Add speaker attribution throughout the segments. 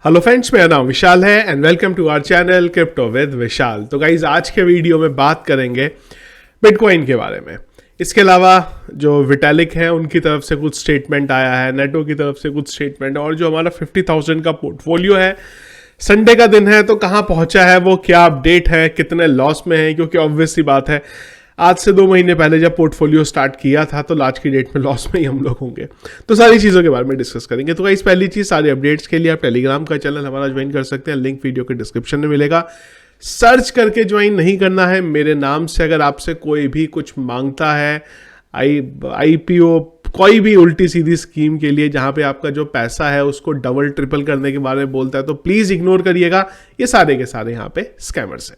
Speaker 1: Hello friends, मेरा नाम विशाल है and welcome to our channel crypto with Vishal. तो गाइज आज के वीडियो में बात करेंगे बिटकॉइन के बारे में। इसके अलावा जो विटालिक है उनकी तरफ से कुछ स्टेटमेंट आया है, नेटो की तरफ से कुछ स्टेटमेंट, और जो हमारा 50,000 का पोर्टफोलियो है, संडे का दिन है तो कहाँ पहुंचा है वो, क्या अपडेट है, कितने लॉस में है, क्योंकि ऑब्वियस सी बात है आज से 2 महीने पहले जब पोर्टफोलियो स्टार्ट किया था तो आज की डेट में लॉस में ही हम लोग होंगे। तो सारी चीज़ों के बारे में डिस्कस करेंगे। तो गाइस पहली चीज़, सारी अपडेट्स के लिए आप टेलीग्राम का चैनल हमारा ज्वाइन कर सकते हैं, लिंक वीडियो के डिस्क्रिप्शन में मिलेगा। सर्च करके ज्वाइन नहीं करना है, मेरे नाम से अगर आपसे कोई भी कुछ मांगता है, IPO कोई भी उल्टी सीधी स्कीम के लिए जहां पे आपका जो पैसा है उसको डबल ट्रिपल करने के बारे में बोलता है तो प्लीज़ इग्नोर करिएगा, ये सारे के सारे यहाँ पे स्कैमर्स हैं।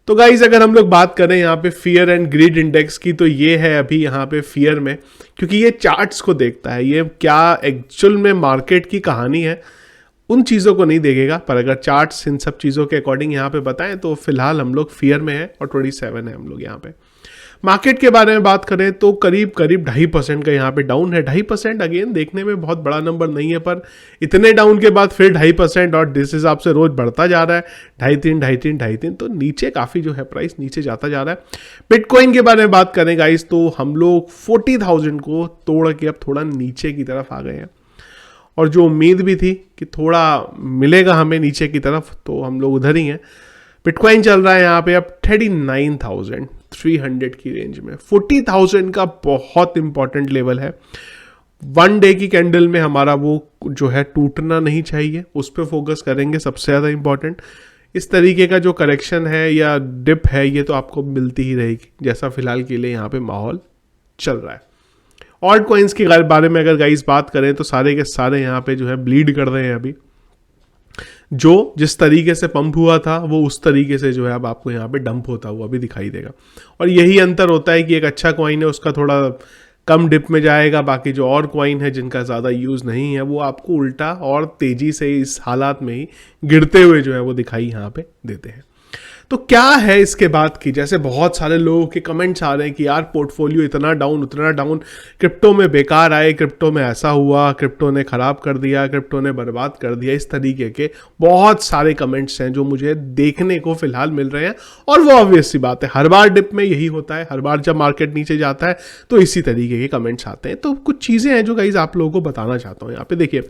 Speaker 1: तो गाइज अगर हम लोग बात करें यहाँ पे फियर एंड ग्रीड इंडेक्स की, तो ये है अभी यहाँ पे फियर में, क्योंकि ये चार्ट्स को देखता है, ये क्या एक्चुअल में मार्केट की कहानी है उन चीज़ों को नहीं देखेगा। पर अगर चार्ट्स इन सब चीज़ों के अकॉर्डिंग यहाँ पे बताएं तो फिलहाल हम लोग फियर में है और 27 है हम लोग यहाँ पे। मार्केट के बारे में बात करें तो करीब 2.5% का यहाँ पे डाउन है। 2.5% अगेन देखने में बहुत बड़ा नंबर नहीं है, पर इतने डाउन के बाद फिर 2.5% और जिस हिसाब से रोज बढ़ता जा रहा है 2.5-3 तो नीचे काफ़ी जो है प्राइस नीचे जाता जा रहा है। बिटकॉइन के बारे में बात करें गाइस तो हम लोग 40,000 को तोड़ के अब थोड़ा नीचे की तरफ आ गए हैं, और जो उम्मीद भी थी कि थोड़ा मिलेगा हमें नीचे की तरफ तो हम लोग उधर ही हैं। बिटकॉइन चल रहा है यहाँ पे अब 39,300 की रेंज में। 40,000 का बहुत इंपॉर्टेंट लेवल है। 1 डे की कैंडल में हमारा वो जो है टूटना नहीं चाहिए, उस पर फोकस करेंगे सबसे ज़्यादा इंपॉर्टेंट। इस तरीके का जो करेक्शन है या डिप है ये तो आपको मिलती ही रहेगी, जैसा फिलहाल के लिए यहाँ पे माहौल चल रहा है। ऑल्ट कॉइन्स के बारे में अगर गाइस बात करें तो सारे के सारे यहाँ पे जो है ब्लीड कर रहे हैं अभी। जो जिस तरीके से पंप हुआ था वो उस तरीके से जो है अब आपको यहाँ पे डंप होता हुआ भी दिखाई देगा। और यही अंतर होता है कि एक अच्छा कॉइन है उसका थोड़ा कम डिप में जाएगा, बाकी जो और कॉइन है जिनका ज़्यादा यूज़ नहीं है वो आपको उल्टा और तेज़ी से इस हालात में ही गिरते हुए जो है वो दिखाई यहाँ पे देते हैं। तो क्या है इसके बाद की, जैसे बहुत सारे लोगों के कमेंट्स आ रहे हैं कि यार पोर्टफोलियो इतना डाउन उतना डाउन, क्रिप्टो में बेकार आए, क्रिप्टो में ऐसा हुआ, क्रिप्टो ने ख़राब कर दिया, क्रिप्टो ने बर्बाद कर दिया। इस तरीके के बहुत सारे कमेंट्स हैं जो मुझे देखने को फिलहाल मिल रहे हैं, और वो ऑब्वियस सी बात है, हर बार डिप में यही होता है, हर बार जब मार्केट नीचे जाता है तो इसी तरीके के कमेंट्स आते हैं। तो कुछ चीज़ें हैं जो गाइस आप लोगों को बताना चाहता हूँ। यहाँ पे देखिए,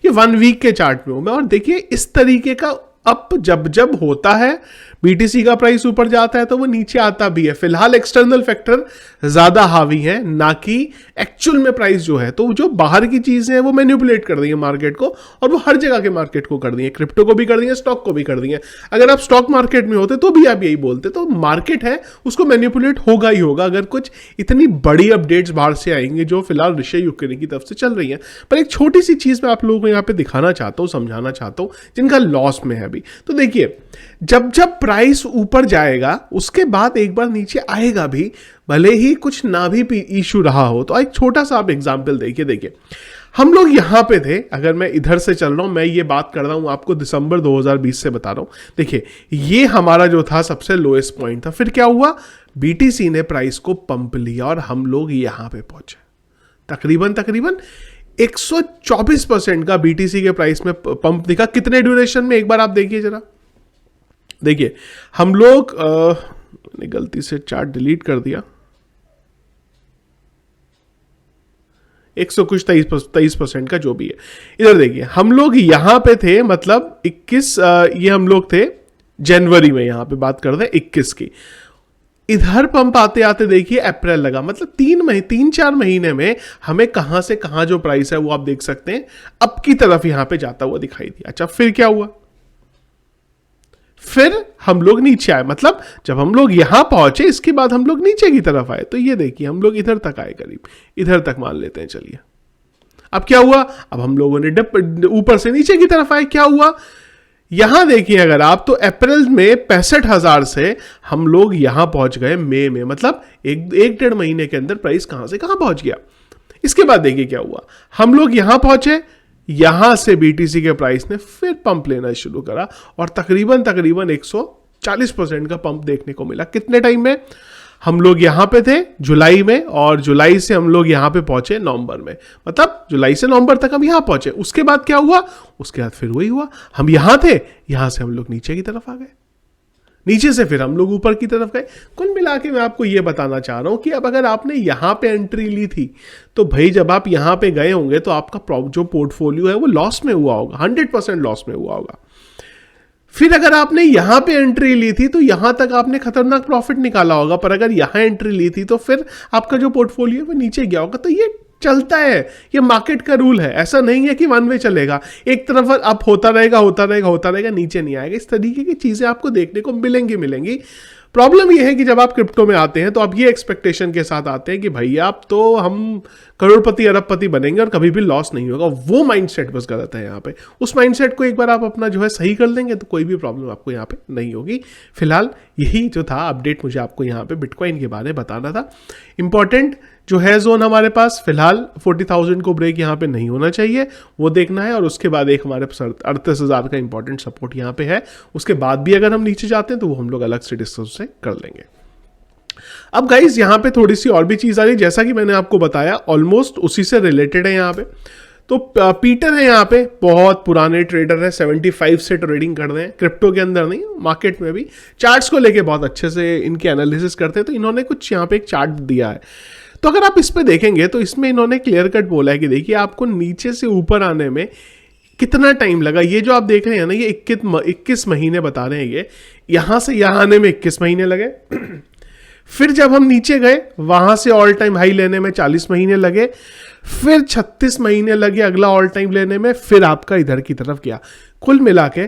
Speaker 1: ये 1 वीक के चार्ट में हूँ मैं, और देखिए इस तरीके का अप जब होता है, BTC का प्राइस ऊपर जाता है तो वो नीचे आता भी है। फिलहाल एक्सटर्नल फैक्टर ज्यादा हावी है, ना कि एक्चुअल में प्राइस जो है। तो जो बाहर की चीजें हैं वो मैनिपुलेट कर दी है मार्केट को, और वो हर जगह के मार्केट को कर दी है, क्रिप्टो को भी कर दी है, स्टॉक को भी कर दी है। अगर आप स्टॉक मार्केट में होते तो भी आप यही बोलते। तो मार्केट है उसको मैनिपुलेट होगा ही होगा अगर कुछ इतनी बड़ी अपडेट्स बाहर से आएंगे जो फिलहाल ऋषि यूक्रेन की तरफ से चल रही है। पर एक छोटी सी चीज मैं आप लोगों को यहाँ पे दिखाना चाहता हूँ, समझाना चाहता हूँ, जिनका लॉस में है अभी। तो देखिए, जब प्राइस ऊपर जाएगा उसके बाद एक बार नीचे आएगा भी, भले ही कुछ ना भी इशू रहा हो। तो एक छोटा सा आप एग्जांपल देखिए हम लोग यहां पे थे, अगर मैं इधर से चल रहा हूं, मैं ये बात कर रहा हूं आपको दिसंबर 2020 से बता रहा हूं। देखिए ये हमारा जो था सबसे लोएस्ट पॉइंट था। फिर क्या हुआ, BTC ने प्राइस को पंप लिया और हम लोग यहां पे पहुंचे। तकरीबन 124% का BTC के प्राइस में पंप दिखा। कितने ड्यूरेशन में, एक बार आप देखिए जरा। देखिए हम लोग मैंने गलती से चार्ट डिलीट कर दिया, 123% का जो भी है। इधर देखिए हम लोग यहां पे थे, मतलब 21 ये हम लोग थे जनवरी में, यहां पे बात करते हैं 21 की। इधर पंप आते आते देखिए अप्रैल लगा, मतलब 3-4 महीने में हमें कहां से कहां जो प्राइस है वो आप देख सकते हैं अप की तरफ यहां पे जाता हुआ दिखाई दिया। अच्छा फिर क्या हुआ, फिर हम लोग नीचे आए, मतलब जब हम लोग यहां पहुंचे इसके बाद हम लोग नीचे की तरफ आए। तो ये देखिए हम लोग इधर तक आए, करीब इधर तक मान लेते हैं चलिए। अब क्या हुआ, अब हम लोगों ने ऊपर से नीचे की तरफ आए। क्या हुआ, यहां देखिए अगर आप, तो अप्रैल में 65,000 से हम लोग यहां पहुंच गए मई में, मतलब 1-1.5 महीने के अंदर प्राइस कहां से कहां पहुंच गया। इसके बाद देखिए क्या हुआ, हम लोग यहां पहुंचे, यहां से BTC के प्राइस ने फिर पंप लेना शुरू करा और तकरीबन 140% का पंप देखने को मिला। कितने टाइम में, हम लोग यहां पे थे जुलाई में, और जुलाई से हम लोग यहां पे पहुंचे नवंबर में, मतलब जुलाई से नवंबर तक हम यहां पहुंचे। उसके बाद क्या हुआ, उसके बाद फिर वही हुआ, हम यहां थे, यहां से हम लोग नीचे की तरफ आ गए, नीचे से फिर हम लोग ऊपर की तरफ गए। कुल मिला के मैं आपको यह बताना चाह रहा हूं कि अब अगर आपने यहां पे एंट्री ली थी तो भाई जब आप यहां पे गए होंगे तो आपका जो पोर्टफोलियो है वो लॉस में हुआ होगा, 100% लॉस में हुआ होगा। फिर अगर आपने यहां पे एंट्री ली थी तो यहां तक आपने खतरनाक प्रॉफिट निकाला होगा, पर अगर यहां एंट्री ली थी तो फिर आपका जो पोर्टफोलियो है वो नीचे गया होगा। तो ये चलता है, ये मार्केट का रूल है, ऐसा नहीं है कि वन वे चलेगा, एक तरफ अप होता रहेगा होता रहेगा होता रहेगा, नीचे नहीं आएगा। इस तरीके की चीजें आपको देखने को मिलेंगी। प्रॉब्लम यह है कि जब आप क्रिप्टो में आते हैं तो आप ये एक्सपेक्टेशन के साथ आते हैं कि भैया अब तो हम करोड़पति अरबपति बनेंगे और कभी भी लॉस नहीं होगा। वो माइंडसेट बस गलत है यहाँ पे। उस माइंडसेट को एक बार आप अपना जो है सही कर लेंगे तो कोई भी प्रॉब्लम आपको यहाँ पे नहीं होगी। फिलहाल यही जो था अपडेट मुझे आपको यहाँ पे बिटकॉइन के बारे में बताना था। इंपॉर्टेंट जो है जोन हमारे पास फिलहाल 40,000 को ब्रेक यहाँ पे नहीं होना चाहिए, वो देखना है। और उसके बाद एक हमारे पास 38,000 का इंपॉर्टेंट सपोर्ट यहाँ पे है। उसके बाद भी अगर हम नीचे जाते हैं तो वो हम लोग अलग से डिस्कस से कर लेंगे। अब गाइज यहाँ पे थोड़ी सी और भी चीज आ रही, जैसा कि मैंने आपको बताया ऑलमोस्ट उसी से रिलेटेड है यहाँ पे। तो पीटर है यहाँ पे, बहुत पुराने ट्रेडर है, 75 से ट्रेडिंग कर रहे हैं, क्रिप्टो के अंदर नहीं मार्केट में भी। चार्ट्स को लेके बहुत अच्छे से इनके एनालिसिस करते हैं। तो इन्होंने कुछ यहाँ पे एक चार्ट दिया है, तो अगर आप इस पे देखेंगे तो इसमें इन्होंने क्लियर कट बोला है कि देखिए आपको नीचे से ऊपर आने में कितना टाइम लगा। ये जो आप देख रहे हैं ना, ये 21 महीने बता रहे हैं, ये यहां से यहां आने में 21 महीने लगे। फिर जब हम नीचे गए वहां से ऑल टाइम हाई लेने में 40 महीने लगे, फिर 36 महीने लगे अगला ऑल टाइम लेने में, फिर आपका इधर की तरफ गया। कुल मिला के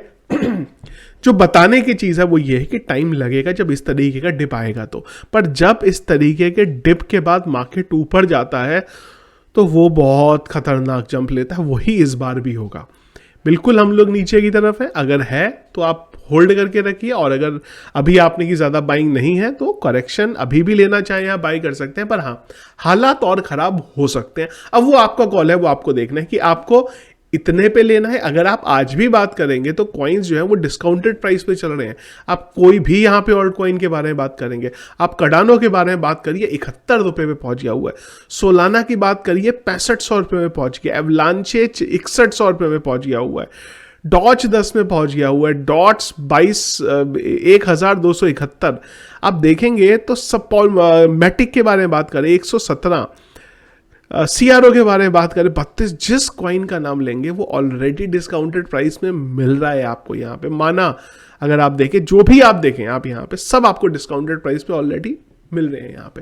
Speaker 1: जो बताने की चीज है वो ये है कि टाइम लगेगा जब इस तरीके का डिप आएगा तो, पर जब इस तरीके के डिप के बाद मार्केट ऊपर जाता है तो वो बहुत खतरनाक जंप लेता है। वही इस बार भी होगा। बिल्कुल हम लोग नीचे की तरफ है, अगर है तो आप होल्ड करके रखिए, और अगर अभी आपने की ज्यादा बाइंग नहीं है तो करेक्शन अभी भी लेना चाहे आप बाई कर सकते हैं। पर हाँ, हालात और खराब हो सकते हैं। अब वो आपका कॉल है, वो आपको देखना है कि आपको इतने पे लेना है। अगर आप आज भी बात करेंगे तो कॉइन्स जो है वो डिस्काउंटेड प्राइस पे चल रहे हैं। आप कोई भी यहाँ पे ऑल्ट कॉइन के बारे में बात करेंगे, आप कार्डानो के बारे में बात करिए 71 रुपए पे पहुंच गया हुआ है, सोलाना की बात करिए 6500 रुपए में पहुंच गया, एवलांचे 6100 रुपए में पहुंच गया हुआ है, डॉच 10 में पहुंच गया हुआ है, डॉट्स 1271 आप देखेंगे तो सब मैटिक के बारे में बात करें 117, सीआरओ के बारे में बात करें 32। जिस कॉइन का नाम लेंगे वो ऑलरेडी डिस्काउंटेड प्राइस में मिल रहा है आपको यहाँ पे। माना अगर आप देखें, जो भी आप देखें आप यहाँ पे सब आपको डिस्काउंटेड प्राइस पे ऑलरेडी मिल रहे हैं यहाँ पे।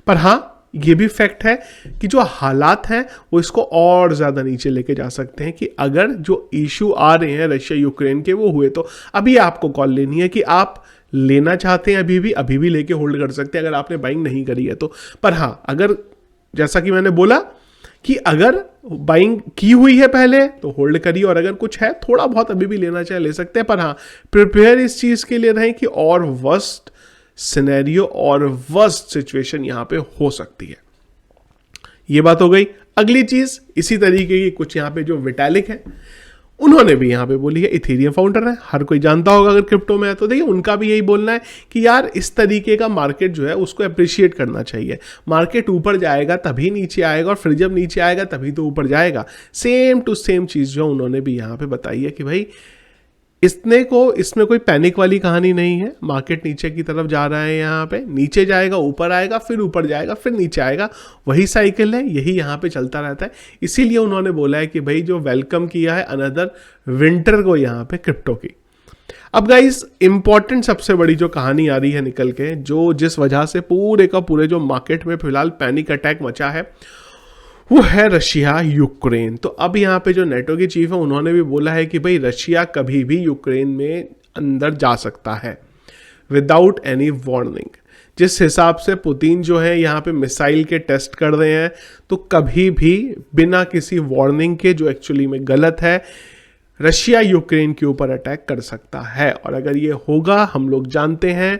Speaker 1: पर हाँ, ये भी फैक्ट है कि जो हालात हैं वो इसको और ज्यादा नीचे लेके जा सकते हैं, कि अगर जो इशू आ रहे हैं रशिया यूक्रेन के वो हुए तो अभी आपको कॉल लेनी है कि आप लेना चाहते हैं अभी भी लेके होल्ड कर सकते हैं अगर आपने बाइंग नहीं करी है तो। पर हाँ, अगर जैसा कि मैंने बोला कि अगर बाइंग की हुई है पहले तो होल्ड करिए, और अगर कुछ है थोड़ा बहुत अभी भी लेना चाहे ले सकते हैं। पर हाँ, प्रिपेयर इस चीज के लिए रहें कि और वर्स्ट सिनेरियो और वर्स्ट सिचुएशन यहां पे हो सकती है। ये बात हो गई। अगली चीज इसी तरीके की कुछ यहां पे जो विटालिक है उन्होंने भी यहां पे बोली है, इथेरियम फाउंडर है, हर कोई जानता होगा अगर क्रिप्टो में है तो। देखिए उनका भी यही बोलना है कि यार इस तरीके का मार्केट जो है उसको अप्रिशिएट करना चाहिए। मार्केट ऊपर जाएगा तभी नीचे आएगा, और फिर जब नीचे आएगा तभी तो ऊपर जाएगा। सेम टू सेम चीज जो उन्होंने भी यहाँ पे बताई है कि भाई इसमें कोई पैनिक वाली कहानी नहीं है। मार्केट नीचे की तरफ जा रहा है, यहाँ पे नीचे जाएगा ऊपर आएगा, फिर ऊपर जाएगा फिर नीचे आएगा, वही साइकिल है, यही यहाँ पे चलता रहता है। इसीलिए उन्होंने बोला है कि भाई जो वेलकम किया है अनदर विंटर को यहाँ पे क्रिप्टो की। अब गाइस इंपॉर्टेंट सबसे बड़ी जो कहानी आ रही है निकल के, जो जिस वजह से पूरे का पूरे जो मार्केट में फिलहाल पैनिक अटैक मचा है, वो है रशिया यूक्रेन। तो अब यहाँ पे जो नेटो की चीफ है उन्होंने भी बोला है कि भाई रशिया कभी भी यूक्रेन में अंदर जा सकता है विदाउट एनी वार्निंग। जिस हिसाब से पुतिन जो है यहाँ पे मिसाइल के टेस्ट कर रहे हैं, तो कभी भी बिना किसी वार्निंग के, जो एक्चुअली में गलत है, रशिया यूक्रेन के ऊपर अटैक कर सकता है। और अगर ये होगा, हम लोग जानते हैं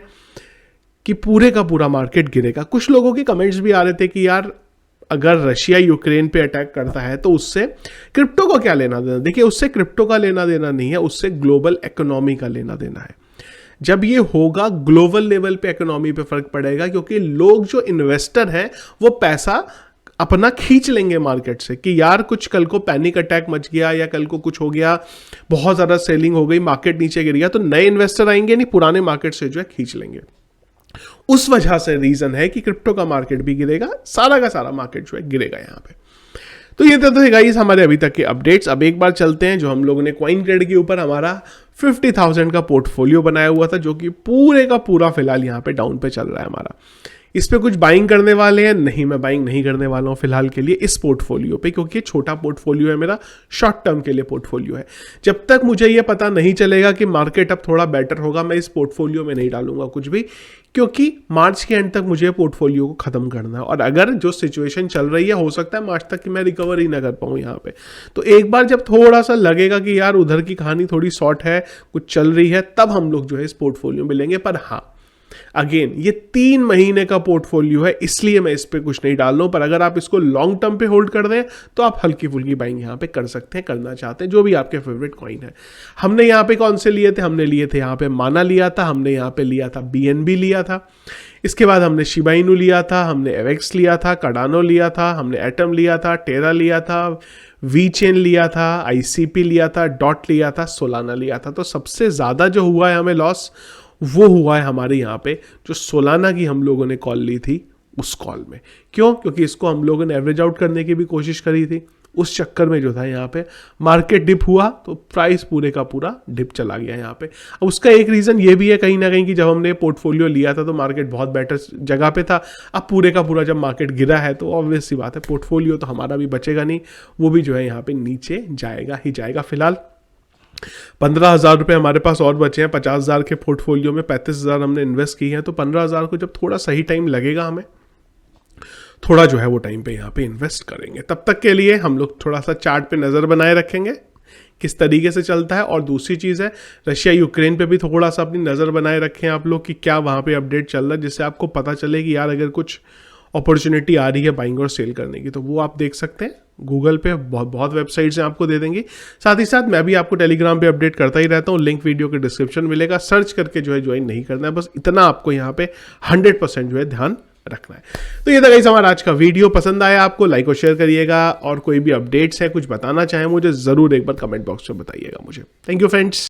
Speaker 1: कि पूरे का पूरा मार्केट गिरेगा। कुछ लोगों के कमेंट्स भी आ रहे थे कि यार अगर रशिया यूक्रेन पे अटैक करता है तो उससे क्रिप्टो को क्या लेना देना। देखिए उससे क्रिप्टो का लेना देना नहीं है, उससे ग्लोबल इकोनॉमी का लेना देना है। जब ये होगा ग्लोबल लेवल पे इकोनॉमी पे फर्क पड़ेगा, क्योंकि लोग जो इन्वेस्टर हैं वो पैसा अपना खींच लेंगे मार्केट से कि यार कुछ कल को पैनिक अटैक मच गया या कल को कुछ हो गया, बहुत ज़्यादा सेलिंग हो गई, मार्केट नीचे गिर गया, तो नए इन्वेस्टर आएंगे नहीं, पुराने मार्केट से जो है खींच लेंगे। उस वजह से रीजन है कि क्रिप्टो का मार्केट भी गिरेगा, सारा का सारा मार्केट जो है गिरेगा यहाँ पे। तो ये तो थे गाइस हमारे अभी तक के अपडेट्स। अब एक बार चलते हैं जो हम लोगों ने CoinGrid के ऊपर हमारा 50,000 का पोर्टफोलियो बनाया हुआ था, जो कि पूरे का पूरा फिलहाल यहाँ पे डाउन पे चल रहा है हमारा। इस पे कुछ बाइंग करने वाले हैं? नहीं, मैं बाइंग नहीं करने वाला हूँ फिलहाल के लिए इस पोर्टफोलियो पे, क्योंकि छोटा पोर्टफोलियो है मेरा, शॉर्ट टर्म के लिए पोर्टफोलियो है। जब तक मुझे ये पता नहीं चलेगा कि मार्केट अब थोड़ा बेटर होगा, मैं इस पोर्टफोलियो में नहीं डालूंगा कुछ भी, क्योंकि मार्च के एंड तक मुझे पोर्टफोलियो को खत्म करना है। और अगर जो सिचुएशन चल रही है, हो सकता है मार्च तक कि मैं रिकवर ही ना कर पाऊँ यहाँ पे। तो एक बार जब थोड़ा सा लगेगा कि यार उधर की कहानी थोड़ी शॉर्ट है, कुछ चल रही है, तब हम लोग जो है इस पोर्टफोलियो में लेंगे। पर हाँ, अगेन ये 3 महीने का पोर्टफोलियो है, इसलिए मैं इस पे कुछ नहीं डाल रहा हूं। पर अगर आप इसको लॉन्ग टर्म पे होल्ड कर दें तो आप हल्की फुल्की बाइंग यहाँ पे कर सकते हैं, करना चाहते हैं, जो भी आपके फेवरेट कॉइन है। हमने यहाँ पे कौन से लिए थे? हमने लिए थे यहाँ पे माना लिया था, हमने यहाँ पे लिया था BNB लिया था, इसके बाद हमने शिबा इनू लिया था, हमने एवेक्स लिया था, कार्डानो लिया था, हमने एटम लिया था, टेरा लिया था, VeChain लिया था, ICP लिया था, डॉट लिया था, सोलाना लिया था। तो सबसे ज़्यादा जो हुआ है हमें लॉस, वो हुआ है हमारे यहाँ पे जो सोलाना की हम लोगों ने कॉल ली थी उस कॉल में। क्यों? क्योंकि इसको हम लोगों ने एवरेज आउट करने की भी कोशिश करी थी, उस चक्कर में जो था यहाँ पे मार्केट डिप हुआ तो प्राइस पूरे का पूरा डिप चला गया यहाँ पे। अब उसका एक रीज़न ये भी है कहीं ना कहीं कि जब हमने पोर्टफोलियो लिया था तो मार्केट बहुत बेटर जगह पे था। अब पूरे का पूरा जब मार्केट गिरा है तो ऑब्वियस सी बात है पोर्टफोलियो तो हमारा भी बचेगा नहीं, वो भी जो है यहाँ पे नीचे जाएगा ही जाएगा। फिलहाल 15,000 रुपये हमारे पास और बचे हैं। 50,000 के पोर्टफोलियो में 35,000 हमने इन्वेस्ट किए हैं, तो 15,000 को जब थोड़ा सही टाइम लगेगा हमें, थोड़ा जो है वो टाइम पे यहाँ पे इन्वेस्ट करेंगे। तब तक के लिए हम लोग थोड़ा सा चार्ट पे नज़र बनाए रखेंगे किस तरीके से चलता है। और दूसरी चीज़ है रशिया यूक्रेन पे भी थोड़ा सा अपनी नज़र बनाए रखें आप लोग कि क्या वहाँ पे अपडेट चल रहा है, जिससे आपको पता चले कि यार अगर कुछ अपॉर्चुनिटी आ रही है बाइंग और सेल करने की तो वो आप देख सकते हैं। गूगल पे बहुत वेबसाइट्स हैं, आपको दे देंगी। साथ ही साथ मैं भी आपको टेलीग्राम पे अपडेट करता ही रहता हूँ, लिंक वीडियो के डिस्क्रिप्शन मिलेगा, सर्च करके जो है ज्वाइन नहीं करना है, बस इतना आपको यहाँ पे 100% जो है ध्यान रखना है। तो ये था गाइस हमारा आज का वीडियो। पसंद आया आपको लाइक और शेयर करिएगा, और कोई भी अपडेट्स है कुछ बताना चाहे मुझे ज़रूर एक बार कमेंट बॉक्स में बताइएगा मुझे। Thank you friends.